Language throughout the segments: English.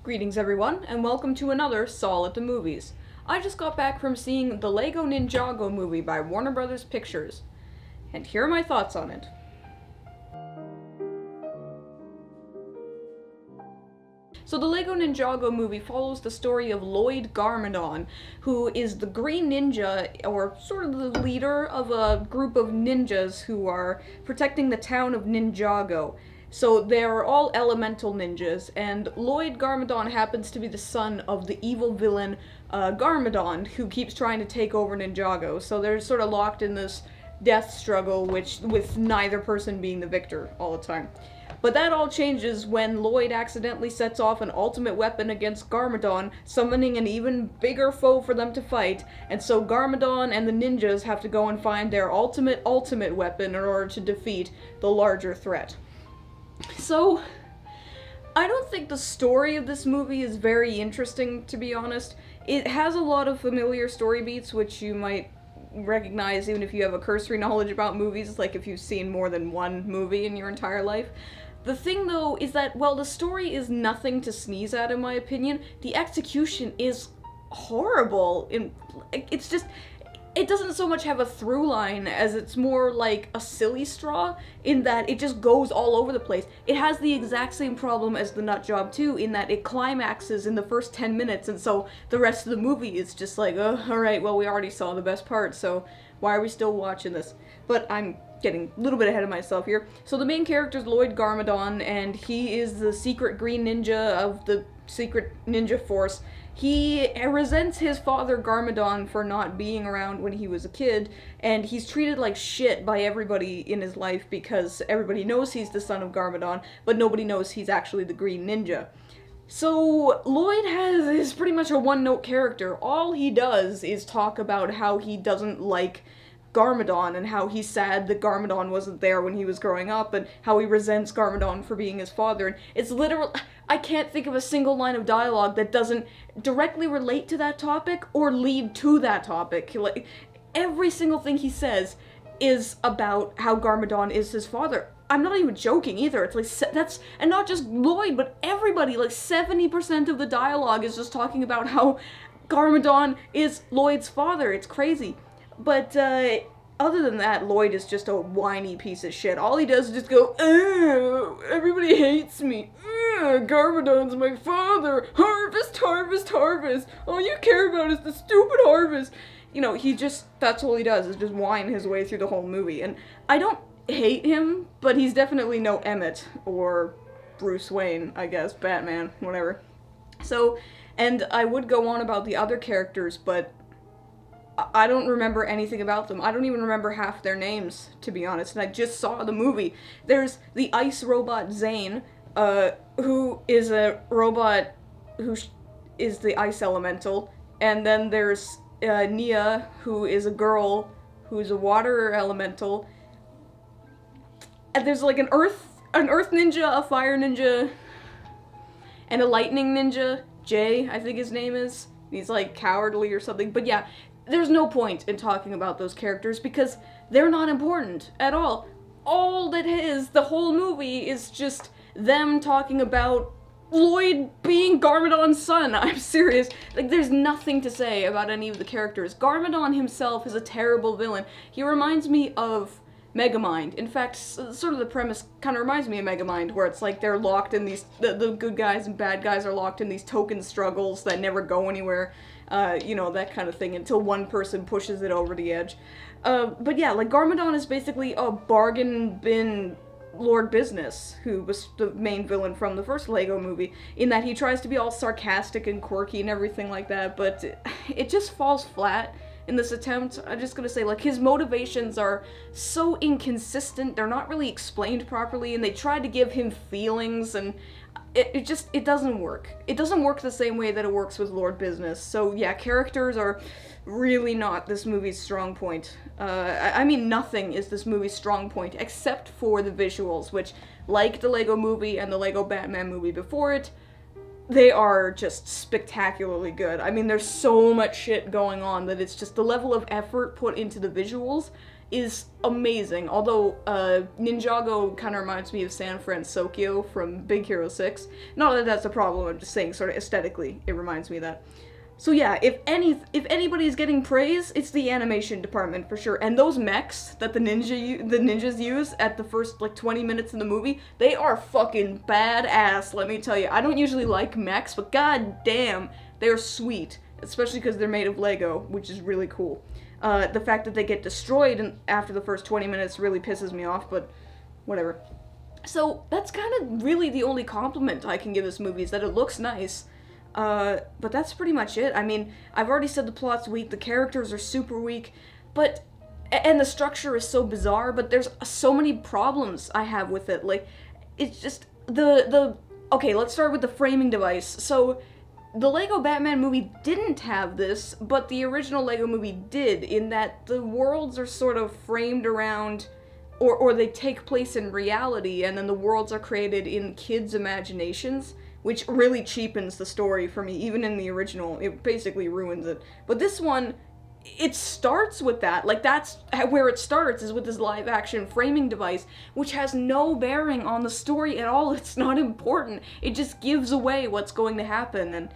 Greetings everyone, and welcome to another Sol at the Movies. I just got back from seeing the Lego Ninjago Movie by Warner Brothers Pictures, and here are my thoughts on it. So the Lego Ninjago Movie follows the story of Lloyd Garmadon, who is the Green Ninja, or sort of the leader of a group of ninjas who are protecting the town of Ninjago. So they're all elemental ninjas, and Lloyd Garmadon happens to be the son of the evil villain Garmadon, who keeps trying to take over Ninjago. So they're sort of locked in this death struggle, with neither person being the victor all the time. But that all changes when Lloyd accidentally sets off an ultimate weapon against Garmadon, summoning an even bigger foe for them to fight, and so Garmadon and the ninjas have to go and find their ultimate weapon in order to defeat the larger threat. So, I don't think the story of this movie is very interesting, to be honest. It has a lot of familiar story beats, which you might recognize even if you have a cursory knowledge about movies, like if you've seen more than one movie in your entire life. The thing, though, is that, while the story is nothing to sneeze at, in my opinion, the execution is horrible. It's just... It doesn't so much have a through line as it's more like a silly straw, in that it just goes all over the place. It has the exact same problem as The Nut Job 2, in that it climaxes in the first 10 minutes, and so the rest of the movie is just like, alright, well, we already saw the best part, so why are we still watching this? But I'm getting a little bit ahead of myself here. So the main character is Lloyd Garmadon, and he is the secret green ninja of the secret ninja force. He resents his father Garmadon for not being around when he was a kid, and he's treated like shit by everybody in his life because everybody knows he's the son of Garmadon, but nobody knows he's actually the Green Ninja. So Lloyd is pretty much a one-note character. All he does is talk about how he doesn't like Garmadon, and how he's sad that Garmadon wasn't there when he was growing up, and how he resents Garmadon for being his father, and it's literal. I can't think of a single line of dialogue that doesn't directly relate to that topic or lead to that topic. Like, every single thing he says is about how Garmadon is his father. I'm not even joking either. It's like, that's, and not just Lloyd, but everybody, like 70% of the dialogue is just talking about how Garmadon is Lloyd's father. It's crazy. But, other than that, Lloyd is just a whiny piece of shit. All he does is just go, everybody hates me. Garmadon's my father. Harvest, harvest, harvest. All you care about is the stupid harvest. You know, that's all he does, is just whine his way through the whole movie. And I don't hate him, but he's definitely no Emmett or Bruce Wayne, I guess. Batman, whatever. So, and I would go on about the other characters, but I don't remember anything about them. I don't even remember half their names, to be honest, and I just saw the movie. There's the ice robot Zane, who is a robot who is the ice elemental, and then there's Nia, who is a girl who's a water elemental, and there's like an earth ninja, a fire ninja, and a lightning ninja. Jay, I think his name is. He's like cowardly or something, but yeah. There's no point in talking about those characters because they're not important at all. All that is, the whole movie is just them talking about Lloyd being Garmadon's son. I'm serious. Like, there's nothing to say about any of the characters. Garmadon himself is a terrible villain. He reminds me of Megamind. In fact, sort of the premise kind of reminds me of Megamind, where it's like they're locked in these, the good guys and bad guys are locked in these token struggles that never go anywhere. You know, that kind of thing, until one person pushes it over the edge. But yeah, like, Garmadon is basically a bargain bin Lord Business, who was the main villain from the first Lego movie, in that he tries to be all sarcastic and quirky and everything like that, but it just falls flat in this attempt. I'm just gonna say, like, his motivations are so inconsistent, they're not really explained properly, and they try to give him feelings, and it doesn't work. It doesn't work the same way that it works with Lord Business. So yeah, characters are really not this movie's strong point. I mean, nothing is this movie's strong point, except for the visuals, which, like the Lego Movie and the Lego Batman movie before it, they are just spectacularly good. I mean, there's so much shit going on that it's just the level of effort put into the visuals is amazing, although Ninjago kind of reminds me of San Francisco from Big Hero 6. Not that that's a problem, I'm just saying sort of aesthetically it reminds me of that. So yeah, if anybody's getting praise, it's the animation department for sure. And those mechs that the ninjas use at the first like 20 minutes in the movie, they are fucking badass, let me tell you. I don't usually like mechs, but god damn, they're sweet. Especially because they're made of Lego, which is really cool. The fact that they get destroyed after the first 20 minutes really pisses me off, but whatever. So that's kind of really the only compliment I can give this movie, is that it looks nice. But that's pretty much it. I mean, I've already said the plot's weak, the characters are super weak, and the structure is so bizarre, but there's so many problems I have with it. Like, it's just, okay, let's start with the framing device. So, the Lego Batman movie didn't have this, but the original Lego movie did, in that the worlds are sort of framed around, or they take place in reality, and then the worlds are created in kids' imaginations, which really cheapens the story for me. Even in the original, it basically ruins it. But this one, it starts with that. Like, that's where it starts, is with this live-action framing device, which has no bearing on the story at all. It's not important. It just gives away what's going to happen, and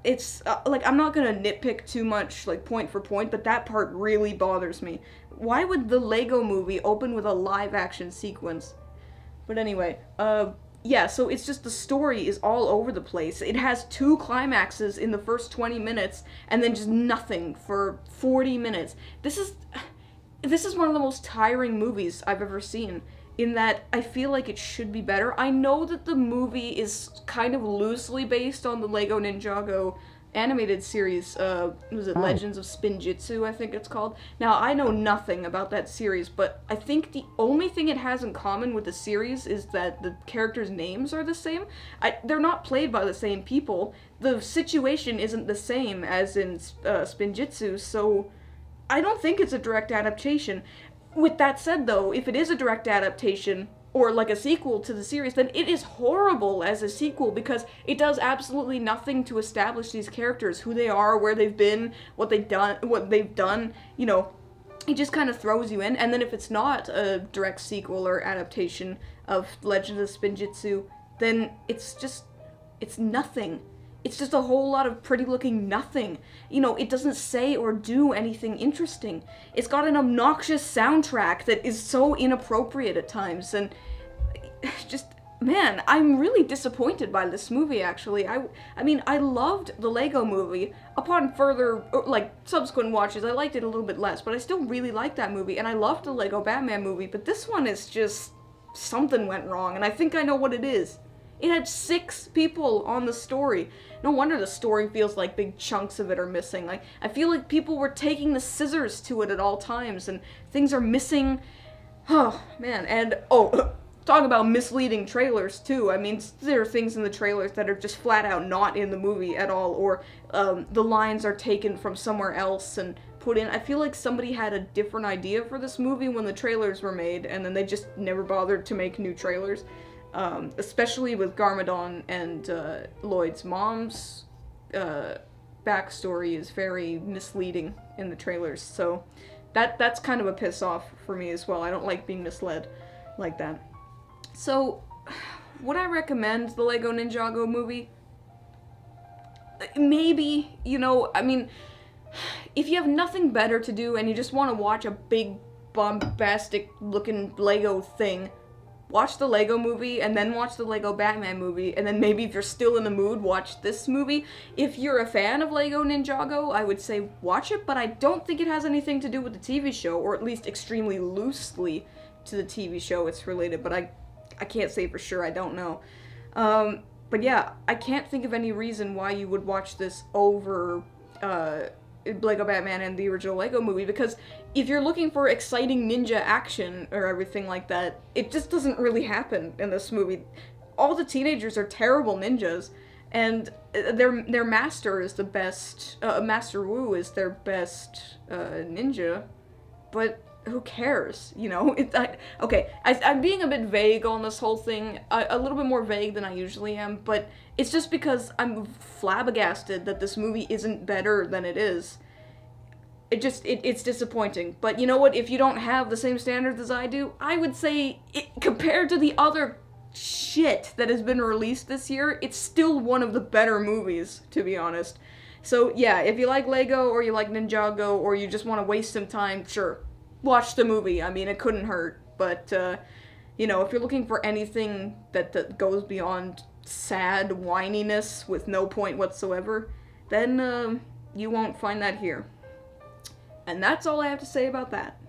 it's, like, I'm not gonna nitpick too much, like, point for point, but that part really bothers me. Why would the Lego movie open with a live-action sequence? But anyway, yeah, so it's just the story is all over the place. It has 2 climaxes in the first 20 minutes, and then just nothing for 40 minutes. This is one of the most tiring movies I've ever seen, in that I feel like it should be better. I know that the movie is kind of loosely based on the Lego Ninjago animated series, was it Legends of Spinjitzu, I think it's called. Now, I know nothing about that series, but I think the only thing it has in common with the series is that the characters' names are the same. They're not played by the same people. The situation isn't the same as in Spinjitzu, so I don't think it's a direct adaptation. With that said, though, if it is a direct adaptation, or like a sequel to the series, then it is horrible as a sequel, because it does absolutely nothing to establish these characters, who they are, where they've been, what they've done, you know, it just kind of throws you in. And then if it's not a direct sequel or adaptation of Legends of Spinjitzu, then it's nothing. It's just a whole lot of pretty-looking nothing. You know, it doesn't say or do anything interesting. It's got an obnoxious soundtrack that is so inappropriate at times, and just, man, I'm really disappointed by this movie, actually. I mean, I loved the Lego movie. Upon further, like, subsequent watches, I liked it a little bit less, but I still really liked that movie, and I loved the Lego Batman movie, but this one is just, something went wrong, and I think I know what it is. It had 6 people on the story. No wonder the story feels like big chunks of it are missing. Like, I feel like people were taking the scissors to it at all times, and things are missing. Oh, man. And, oh, talk about misleading trailers, too. I mean, there are things in the trailers that are just flat out not in the movie at all, or the lines are taken from somewhere else and put in. I feel like somebody had a different idea for this movie when the trailers were made, and then they just never bothered to make new trailers. Especially with Garmadon and Lloyd's mom's backstory is very misleading in the trailers, so that's kind of a piss off for me as well. I don't like being misled like that. So, would I recommend the Lego Ninjago movie? Maybe, you know, I mean, if you have nothing better to do and you just want to watch a big, bombastic looking Lego thing, watch the Lego movie, and then watch the Lego Batman movie, and then maybe if you're still in the mood, watch this movie. If you're a fan of Lego Ninjago, I would say watch it, but I don't think it has anything to do with the TV show, or at least extremely loosely to the TV show it's related, but I can't say for sure, I don't know. But yeah, I can't think of any reason why you would watch this over Lego Batman and the original Lego movie, because if you're looking for exciting ninja action or everything like that, it just doesn't really happen in this movie. All the teenagers are terrible ninjas, and their master is the best, Master Wu is their best ninja, but who cares, you know? Okay, I'm being a bit vague on this whole thing, a little bit more vague than I usually am, but it's just because I'm flabbergasted that this movie isn't better than it is. it's disappointing. But you know what? If you don't have the same standards as I do, I would say, compared to the other shit that has been released this year, it's still one of the better movies, to be honest. So yeah, if you like Lego, or you like Ninjago, or you just want to waste some time, sure, watch the movie. I mean, it couldn't hurt. But, you know, if you're looking for anything that goes beyond sad whininess with no point whatsoever, then you won't find that here. And that's all I have to say about that.